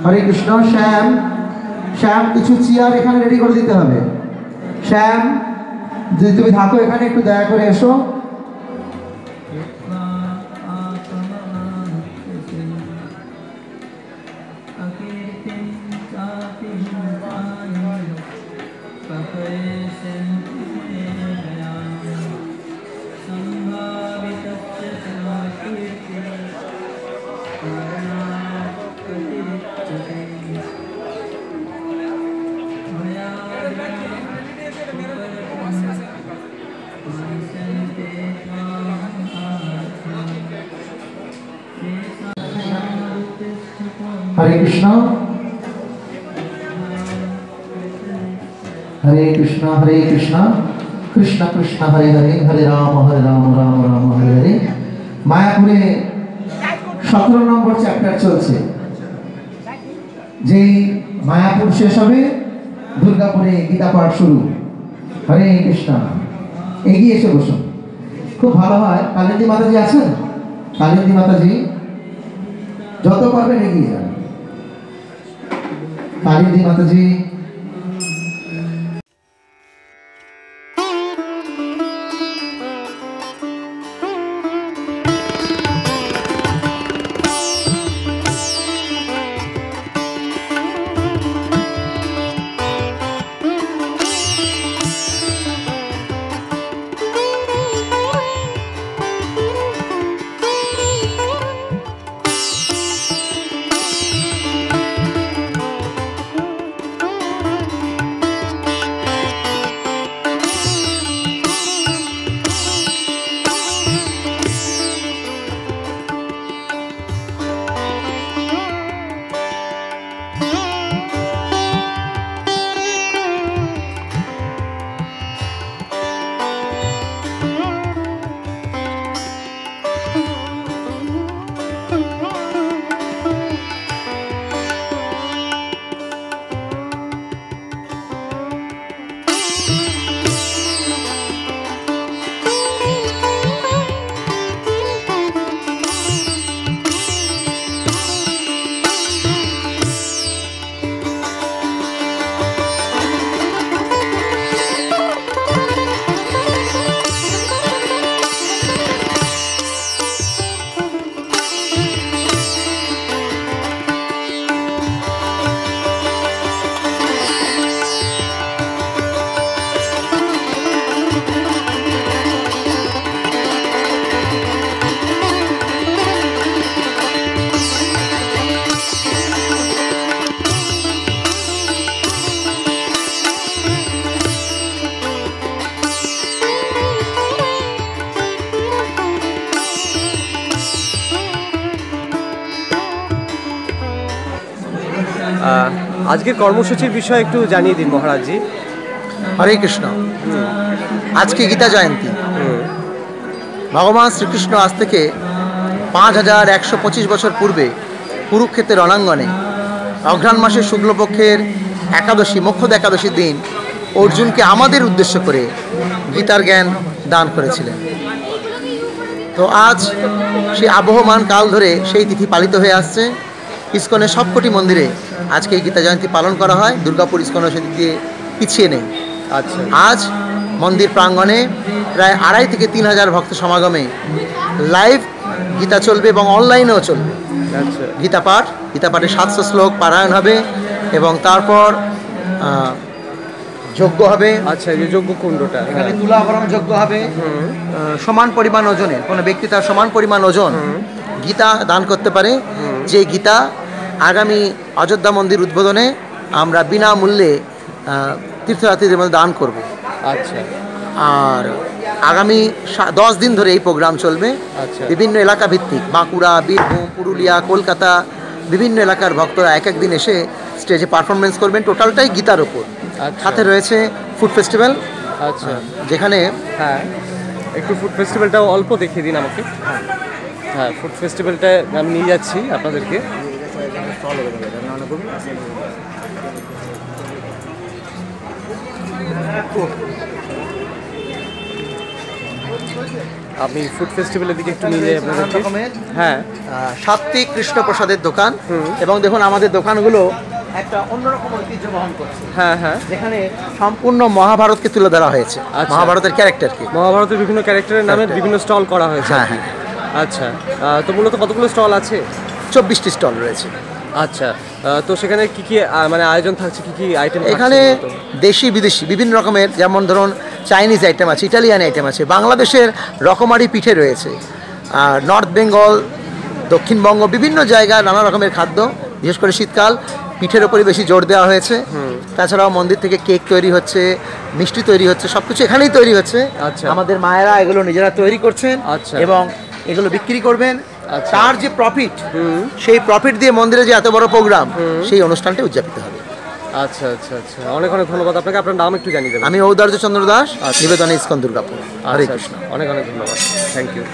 হরে কৃষ্ণ। শ্যাম, শ্যাম কিছু চেয়ার এখানে রেডি করে দিতে হবে। শ্যাম, যদি তুমি থাকো এখানে একটু দয়া করে এসো। হরে কৃষ্ণ, হরে কৃষ্ণ, হরে কৃষ্ণ, কৃষ্ণ কৃষ্ণ হরে হরে, হরে রাম রাম রাম হরে হরে। মায়াপুরে 17 নম্বর চ্যাপ্টার চলছে। যেই মায়াপুর শেষ হবে দুর্গাপুরে গীতা পাঠ শুরু। হরে কৃষ্ণ। এগিয়ে এসে বসুন, খুব ভালো হয়। কালিন্দী মাতাজি আছেন? কালিন্দী মাতাজি যত পারবেন এগিয়ে যান। কালিন্দী মাতাজি। আজকের কর্মসূচির বিষয়ে একটু জানিয়ে দিন মহারাজজি। হরে কৃষ্ণ। আজকে গীতা জয়ন্তী। ভগবান শ্রীকৃষ্ণ আজ থেকে 5125 বছর পূর্বে কুরুক্ষেত্রের রণাঙ্গনে অঘ্রাণ মাসের শুক্লপক্ষের একাদশী, মোক্ষদ একাদশীর দিন অর্জুনকে আমাদের উদ্দেশ্য করে গীতার জ্ঞান দান করেছিলেন। তো আজ সেই আবহমান কাল ধরে সেই তিথি পালিত হয়ে আসছে। ইস্কনের সবকটি মন্দিরে আজকে এই গীতা জয়ন্তী পালন করা হয়। দুর্গাপুর ইস্কনের সেদিক দিয়ে পিছিয়ে নেই। আচ্ছা, আজ মন্দির প্রাঙ্গণে প্রায় 2500 থেকে 3000 ভক্ত সমাগমে লাইভ গীতা চলবে এবং অনলাইনেও চলবে। আচ্ছা, গীতা পাঠে 700 শ্লোক পারায়ণ হবে এবং তারপর যজ্ঞ হবে। আচ্ছা, এই যে যজ্ঞ কুণ্ডটা, এখানে তুলা আবরণ যজ্ঞ হবে। সমান পরিমাণ ওজনে, কোনো ব্যক্তি তার সমান পরিমাণ ওজন গীতা দান করতে পারে। যে গীতা আগামী অযোধ্যা মন্দির উদ্বোধনে আমরা বিনামূল্যে তীর্থযাত্রীদের মধ্যে দান করব। আচ্ছা, আর আগামী 10 দিন ধরে এই প্রোগ্রাম চলবে। আচ্ছা, বিভিন্ন এলাকা ভিত্তিক বাঁকুড়া, বীরভূম, পুরুলিয়া, কলকাতা, বিভিন্ন এলাকার ভক্তরা এক এক দিন এসে স্টেজে পারফরমেন্স করবেন। টোটালটাই গীতার ওপর। সাথে রয়েছে ফুড ফেস্টিভ্যাল। আচ্ছা, যেখানে হ্যাঁ, একটু ফুড ফেস্টিভ্যালটাও অল্প দেখিয়ে দিন আমাকে। হ্যাঁ, ফুড ফেস্টিভ্যালটা আমি নিয়ে যাচ্ছি আপনাদেরকে। আপনি ফুড ফেস্টিভ্যালের দিকে একটু নিয়ে নানান আপনাদেরকে। রকমের হ্যাঁ সাত্বিক কৃষ্ণপ্রসাদের দোকান এবং দেখুন আমাদের দোকানগুলো একটা অন্যরকম ঐতিহ্য বহন করছে, হ্যাঁ হ্যাঁ। যেখানে সম্পূর্ণ মহাভারতকে তুলে ধরা হয়েছে, আচ্ছা। মহাভারতের ক্যারেক্টারকে। মহাভারতের বিভিন্ন ক্যারেক্টারের নামে বিভিন্ন স্টল করা হয়েছে। হ্যাঁ হ্যাঁ, আচ্ছা, তো মূলত কতগুলো স্টল আছে? 24টি স্টল রয়েছে আচ্ছা, তো সেখানে কি কি মানে আয়োজন থাকছে, কি কি আইটেম? এখানে দেশি বিদেশি বিভিন্ন রকমের, যেমন ধরুন চাইনিজ আইটেম আছে, ইটালিয়ান আইটেম আছে, বাংলাদেশের রকমারি পিঠে রয়েছে, আর নর্থ বেঙ্গল, দক্ষিণবঙ্গ বিভিন্ন জায়গায় নানা রকমের খাদ্য, বিশেষ করে শীতকাল পিঠের ওপরই বেশি জোর দেওয়া হয়েছে। তাছাড়াও মন্দির থেকে কেক তৈরি হচ্ছে, মিষ্টি তৈরি হচ্ছে, সব কিছু এখানেই তৈরি হচ্ছে। আচ্ছা। আমাদের মায়েরা এগুলো নিজেরা তৈরি করছেন আচ্ছা। এবং এগুলো বিক্রি করবেন। আচ্ছা। তার যে প্রফিট, সেই প্রফিট দিয়ে মন্দিরে যে এত বড় প্রোগ্রাম, সেই অনুষ্ঠানটা উদযাপিত হবে। আচ্ছা আচ্ছা আচ্ছা, অনেক অনেক ধন্যবাদ আপনাকে। আপনার নাম একটু জানিয়ে দেবেন। আমি ঔদার্য চন্দ্র দাস, নিবেদনে ইস্কন দুর্গাপুর। হরে আচ্ছা, কৃষ্ণ। অনেক অনেক ধন্যবাদ, থ্যাংক ইউ।